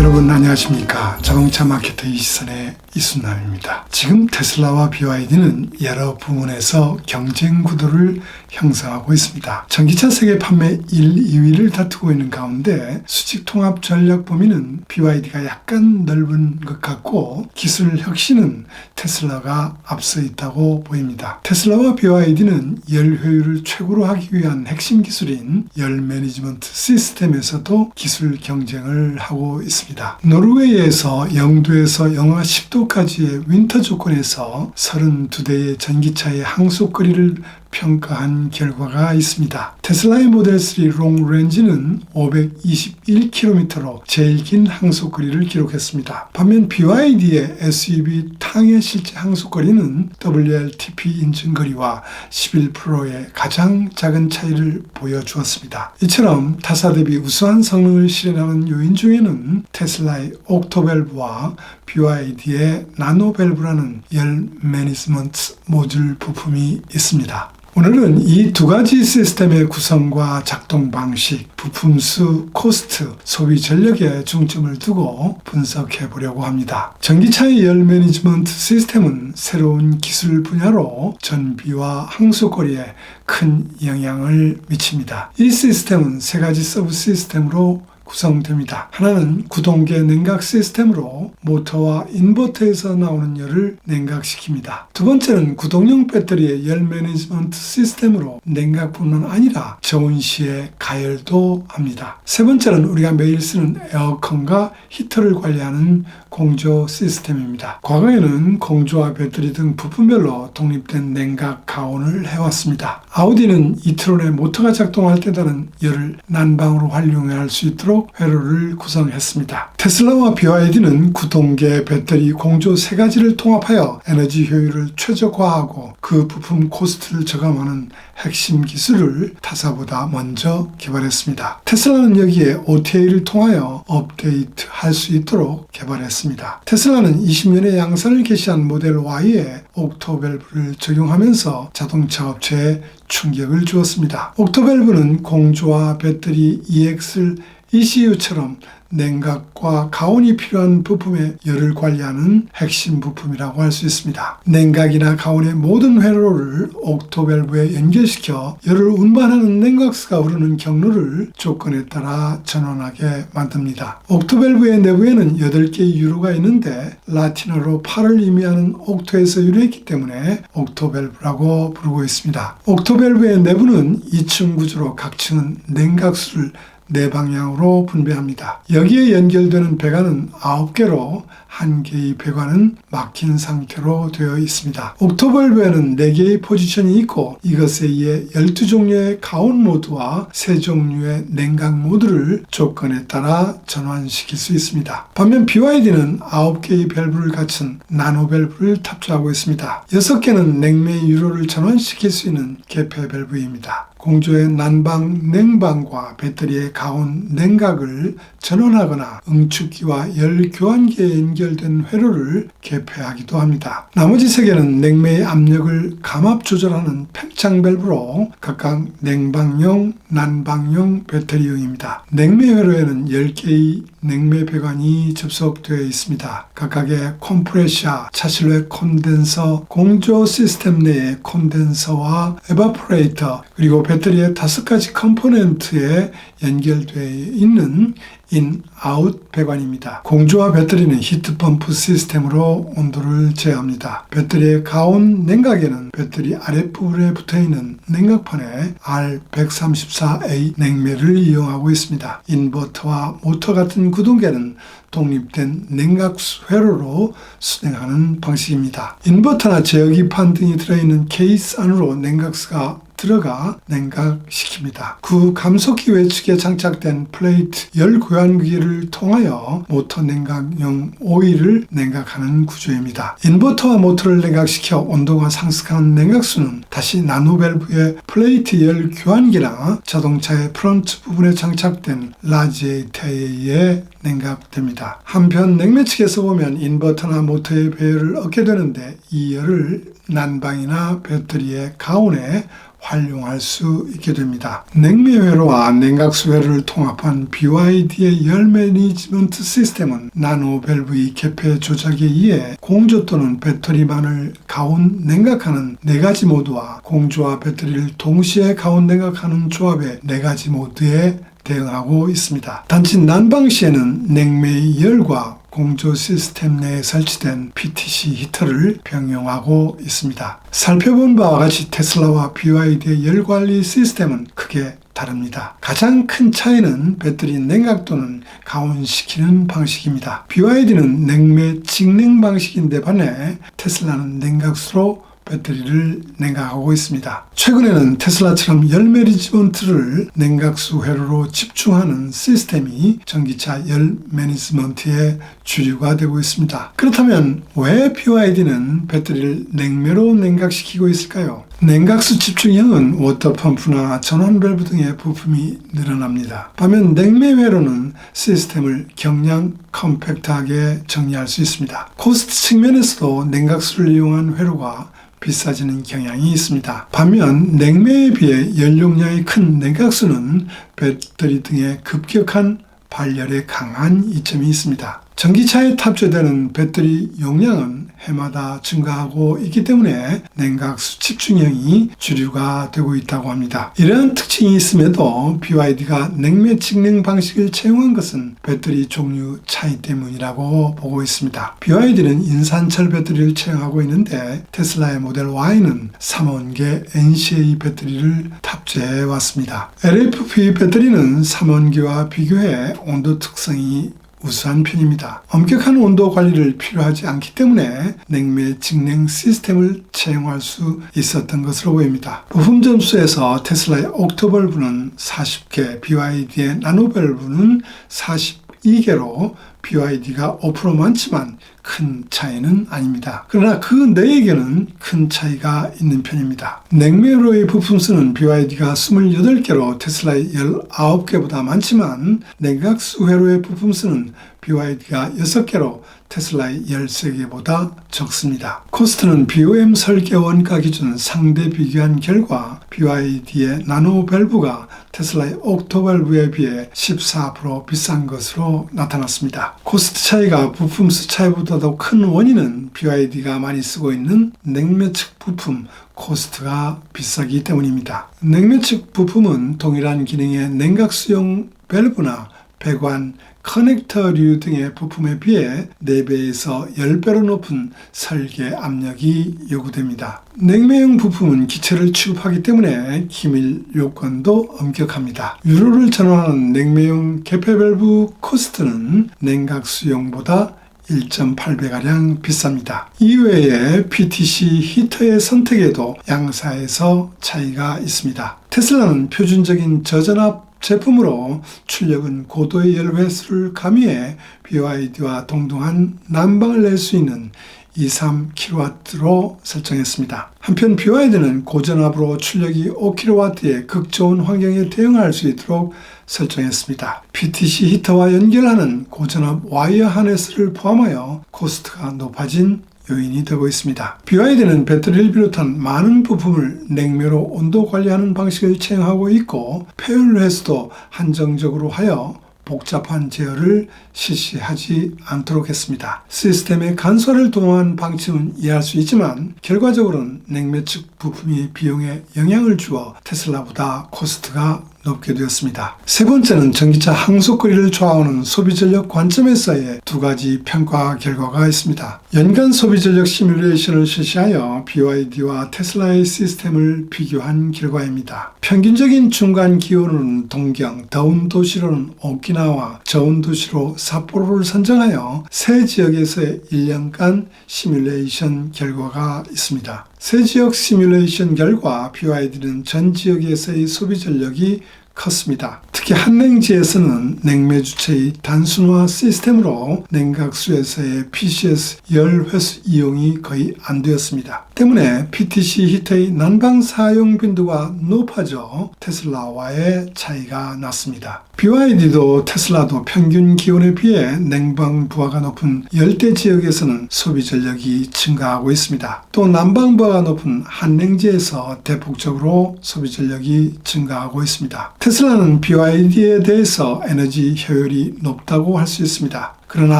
여러분 안녕하십니까? 자동차 마케터 이시선의 이순남입니다. 지금 테슬라와 BYD는 여러 부문에서 경쟁 구도를 형성하고 있습니다. 전기차 세계 판매 1, 2위를 다투고 있는 가운데 수직 통합 전략 범위는 BYD가 약간 넓은 것 같고 기술 혁신은 테슬라가 앞서 있다고 보입니다. 테슬라와 BYD는 열 효율을 최고로 하기 위한 핵심 기술인 열 매니지먼트 시스템에서도 기술 경쟁을 하고 있습니다. 노르웨이에서 0도에서 영하 10도까지의 윈터 조건에서 32대의 전기차의 항속거리를 평가한 결과가 있습니다. 테슬라의 모델 3 롱레인지는 521km로 제일 긴 항속거리를 기록했습니다. 반면 BYD의 SUV 탕의 실제 항속거리는 WLTP 인증거리와 11%의 가장 작은 차이를 보여주었습니다. 이처럼 타사 대비 우수한 성능을 실현하는 요인 중에는 테슬라의 옥토밸브와 BYD의 나노밸브라는 열 매니지먼트 모듈 부품이 있습니다. 오늘은 이 두 가지 시스템의 구성과 작동 방식, 부품 수, 코스트, 소비 전력에 중점을 두고 분석해 보려고 합니다. 전기차의 열 매니지먼트 시스템은 새로운 기술 분야로 전비와 항속거리에 큰 영향을 미칩니다. 이 시스템은 세 가지 서브 시스템으로 구성됩니다. 하나는 구동계 냉각 시스템으로 모터와 인버터에서 나오는 열을 냉각시킵니다. 두 번째는 구동용 배터리의 열 매니지먼트 시스템으로 냉각뿐만 아니라 저온 시에 가열도 합니다. 세 번째는 우리가 매일 쓰는 에어컨과 히터를 관리하는 공조 시스템입니다. 과거에는 공조와 배터리 등 부품별로 독립된 냉각 가온을 해왔습니다. 아우디는 이트론의 모터가 작동할 때 나는 열을 난방으로 활용할 수 있도록 회로를 구성했습니다. 테슬라와 BYD는 구동계, 배터리, 공조 세 가지를 통합하여 에너지 효율을 최적화하고 그 부품 코스트를 저감하는 핵심 기술을 타사보다 먼저 개발했습니다. 테슬라는 여기에 OTA를 통하여 업데이트할 수 있도록 개발했습니다. 테슬라는 20년에 양산을 개시한 모델 Y에 옥토밸브를 적용하면서 자동차 업체에 충격을 주었습니다. 옥토밸브는 공조와 배터리, EXL, ECU처럼 냉각과 가온이 필요한 부품의 열을 관리하는 핵심 부품이라고 할 수 있습니다. 냉각이나 가온의 모든 회로를 옥토밸브에 연결시켜 열을 운반하는 냉각수가 흐르는 경로를 조건에 따라 전원하게 만듭니다. 옥토밸브의 내부에는 8개의 유로가 있는데 라틴어로 8을 의미하는 옥토에서 유래했기 때문에 옥토밸브라고 부르고 있습니다. 옥토밸브의 내부는 2층 구조로 각 층은 냉각수를 네 방향으로 분배합니다. 여기에 연결되는 배관은 9개로 한 개의 배관은 막힌 상태로 되어 있습니다. 옥토밸브에는 4개의 포지션이 있고 이것에 의해 12종류의 가온 모드와 3종류의 냉각 모드를 조건에 따라 전환시킬 수 있습니다. 반면 BYD는 9개의 밸브를 갖춘 나노밸브를 탑재하고 있습니다. 6개는 냉매 유로를 전환시킬 수 있는 개폐 밸브입니다. 공조의 난방, 냉방과 배터리의 가온, 냉각을 전원하거나 응축기와 열 교환기에 연결된 회로를 개폐하기도 합니다. 나머지 3개는 냉매의 압력을 감압 조절하는 팽창 밸브로 각각 냉방용, 난방용, 배터리용입니다. 냉매 회로에는 10개의 냉매 배관이 접속되어 있습니다. 각각의 컴프레셔, 차실로의 콘덴서, 공조 시스템 내의 콘덴서와 에바포레이터, 그리고 배터리의 5가지 컴포넌트에 연결되어 있는 인, 아웃 배관입니다. 공조와 배터리는 히트펌프 시스템으로 온도를 제어합니다. 배터리의 가온 냉각에는 배터리 아랫부분에 붙어있는 냉각판에 R134A 냉매를 이용하고 있습니다. 인버터와 모터 같은 구동계는 독립된 냉각수 회로로 수행하는 방식입니다. 인버터나 제어기판 등이 들어있는 케이스 안으로 냉각수가 들어가 냉각시킵니다. 그 감속기 외측에 장착된 플레이트 열 교환기를 통하여 모터 냉각용 오일을 냉각하는 구조입니다. 인버터와 모터를 냉각시켜 온도가 상승하는 냉각수는 다시 나노밸브의 플레이트 열 교환기나 자동차의 프론트 부분에 장착된 라지에이터에 의해 냉각됩니다. 한편 냉매 측에서 보면 인버터나 모터의 배열을 얻게 되는데 이 열을 난방이나 배터리의 가온에 활용할 수 있게 됩니다. 냉매회로와 냉각수회로를 통합한 BYD의 열 매니지먼트 시스템은 나노 밸브의 개폐 조작에 의해 공조 또는 배터리만을 가온 냉각하는 4가지 모드와 공조와 배터리를 동시에 가온 냉각하는 조합의 4가지 모드에 대응하고 있습니다. 단지 난방 시에는 냉매의 열과 공조 시스템 내에 설치된 PTC 히터를 병용하고 있습니다. 살펴본 바와 같이 테슬라와 BYD의 열관리 시스템은 크게 다릅니다. 가장 큰 차이는 배터리 냉각 또는 가온시키는 방식입니다. BYD는 냉매 직냉 방식인데 반해 테슬라는 냉각수로 배터리를 냉각하고 있습니다. 최근에는 테슬라처럼 열 매니지먼트를 냉각수 회로로 집중하는 시스템이 전기차 열 매니지먼트의 주류가 되고 있습니다. 그렇다면 왜 BYD는 배터리를 냉매로 냉각시키고 있을까요? 냉각수 집중형은 워터펌프나 전원 밸브 등의 부품이 늘어납니다. 반면 냉매 회로는 시스템을 경량 컴팩트하게 정리할 수 있습니다. 코스트 측면에서도 냉각수를 이용한 회로가 비싸지는 경향이 있습니다. 반면 냉매에 비해 연용량이 큰 냉각수는 배터리 등의 급격한 발열에 강한 이점이 있습니다. 전기차에 탑재되는 배터리 용량은 해마다 증가하고 있기 때문에 냉각수 집중형이 주류가 되고 있다고 합니다. 이러한 특징이 있음에도 BYD가 냉매 직냉 방식을 채용한 것은 배터리 종류 차이 때문이라고 보고 있습니다. BYD는 인산철 배터리를 채용하고 있는데 테슬라의 모델 Y는 3원계 NCA 배터리를 탑재해 왔습니다. LFP 배터리는 3원기와 비교해 온도 특성이 우수한 편입니다. 엄격한 온도 관리를 필요하지 않기 때문에 냉매 직냉 시스템을 채용할 수 있었던 것으로 보입니다. 부품 점수에서 테슬라의 옥토밸브는 40개, BYD의 나노밸브는 42개로 BYD가 5% 많지만 큰 차이는 아닙니다. 그러나 그 4개는 큰 차이가 있는 편입니다. 냉매로의 부품 수는 BYD가 28개로 테슬라의 19개보다 많지만 냉각수 회로의 부품 수는 BYD가 6개로 테슬라의 13개보다 적습니다. 코스트는 BOM 설계 원가 기준 상대 비교한 결과 BYD의 나노 밸브가 테슬라의 옥토 밸브에 비해 14% 비싼 것으로 나타났습니다. 코스트 차이가 부품 수 차이보다도 큰 원인은 BYD가 많이 쓰고 있는 냉매 측 부품 코스트가 비싸기 때문입니다. 냉매 측 부품은 동일한 기능의 냉각수용 밸브나 배관, 커넥터류 등의 부품에 비해 4배에서 10배로 높은 설계 압력이 요구됩니다. 냉매용 부품은 기체를 취급하기 때문에 기밀 요건도 엄격합니다. 유로를 전환하는 냉매용 개폐 밸브 코스트는 냉각수용보다 1.8배가량 비쌉니다. 이외에 PTC 히터의 선택에도 양사에서 차이가 있습니다. 테슬라는 표준적인 저전압 제품으로 출력은 고도의 열회수를 가미해 BYD와 동등한 난방을 낼 수 있는 23kW로 설정했습니다. 한편 BYD는 고전압으로 출력이 5kW의 극좋은 환경에 대응할 수 있도록 설정했습니다. PTC 히터와 연결하는 고전압 와이어 하네스를 포함하여 코스트가 높아진 요인이 되고 있습니다. BYD는 배터리를 비롯한 많은 부품을 냉매로 온도 관리하는 방식을 채용하고 있고 폐열 회수도 한정적으로 하여 복잡한 제어를 실시하지 않도록 했습니다. 시스템의 간소화를 도모한 방침은 이해할 수 있지만 결과적으로는 냉매 측 부품이 비용에 영향을 주어 테슬라보다 코스트가 높게 되었습니다. 세 번째는 전기차 항속거리를 좌우하는 소비전력 관점에서의 2가지 평가 결과가 있습니다. 연간 소비전력 시뮬레이션을 실시하여 BYD와 테슬라의 시스템을 비교한 결과입니다. 평균적인 중간 기온은 동경, 더운 도시로는 오키나와, 저온 도시로 삿포로를 선정하여 세 지역에서의 1년간 시뮬레이션 결과가 있습니다. 세 지역 시뮬레이션 결과 BYD는 전 지역에서의 소비 전력이 컸습니다. 특히 한냉지에서는 냉매 주체의 단순화 시스템으로 냉각수에서의 PCS 열 회수 이용이 거의 안 되었습니다. 때문에 PTC 히터의 난방 사용 빈도가 높아져 테슬라와의 차이가 났습니다. BYD도 테슬라도 평균 기온에 비해 냉방 부하가 높은 열대 지역에서는 소비 전력이 증가하고 있습니다. 또 난방 부하가 높은 한냉지에서 대폭적으로 소비 전력이 증가하고 있습니다. 테슬라는 BYD에 대해서 에너지 효율이 높다고 할 수 있습니다. 그러나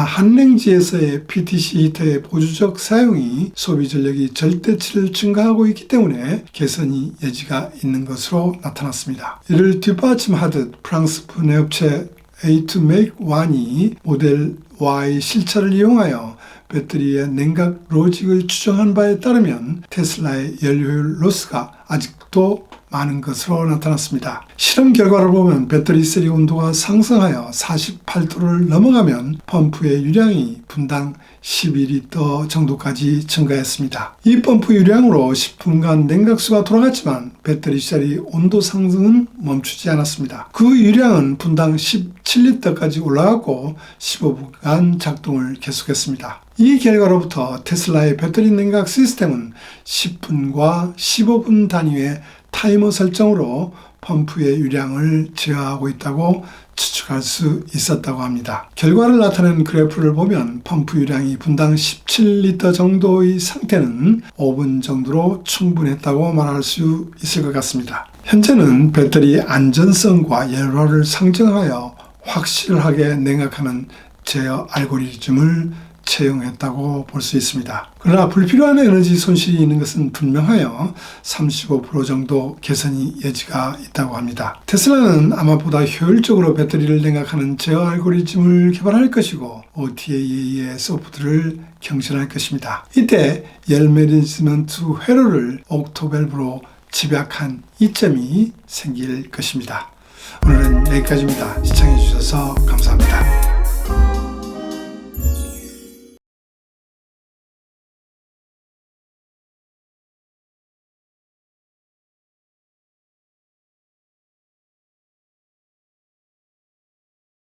한냉지에서의 PTC 히터의 보조적 사용이 소비 전력이 절대치를 증가하고 있기 때문에 개선이 여지가 있는 것으로 나타났습니다. 이를 뒷받침하듯 프랑스 분해업체 A2Make1이 모델 Y 실차를 이용하여 배터리의 냉각 로직을 추정한 바에 따르면 테슬라의 연료율 로스가 아직도 많은 것으로 나타났습니다. 실험 결과를 보면 배터리 셀의 온도가 상승하여 48도를 넘어가면 펌프의 유량이 분당 12리터 정도까지 증가했습니다. 이 펌프 유량으로 10분간 냉각수가 돌아갔지만 배터리 셀의 온도 상승은 멈추지 않았습니다. 그 유량은 분당 17리터까지 올라갔고 15분간 작동을 계속했습니다. 이 결과로부터 테슬라의 배터리 냉각 시스템은 10분과 15분 단위의 타이머 설정으로 펌프의 유량을 제어하고 있다고 추측할 수 있었다고 합니다. 결과를 나타낸 그래프를 보면 펌프 유량이 분당 17리터 정도의 상태는 5분 정도로 충분했다고 말할 수 있을 것 같습니다. 현재는 배터리 안전성과 열화를 상정하여 확실하게 냉각하는 제어 알고리즘을 채용했다고 볼 수 있습니다. 그러나 불필요한 에너지 손실이 있는 것은 분명하여 35% 정도 개선이 여지가 있다고 합니다. 테슬라는 아마 보다 효율적으로 배터리를 냉각하는 제어 알고리즘을 개발할 것이고 OTA의 소프트를 경신할 것입니다. 이때 열 매니지먼트 회로를 옥토밸브로 집약한 이점이 생길 것입니다. 오늘은 여기까지입니다. 시청해 주셔서 감사합니다.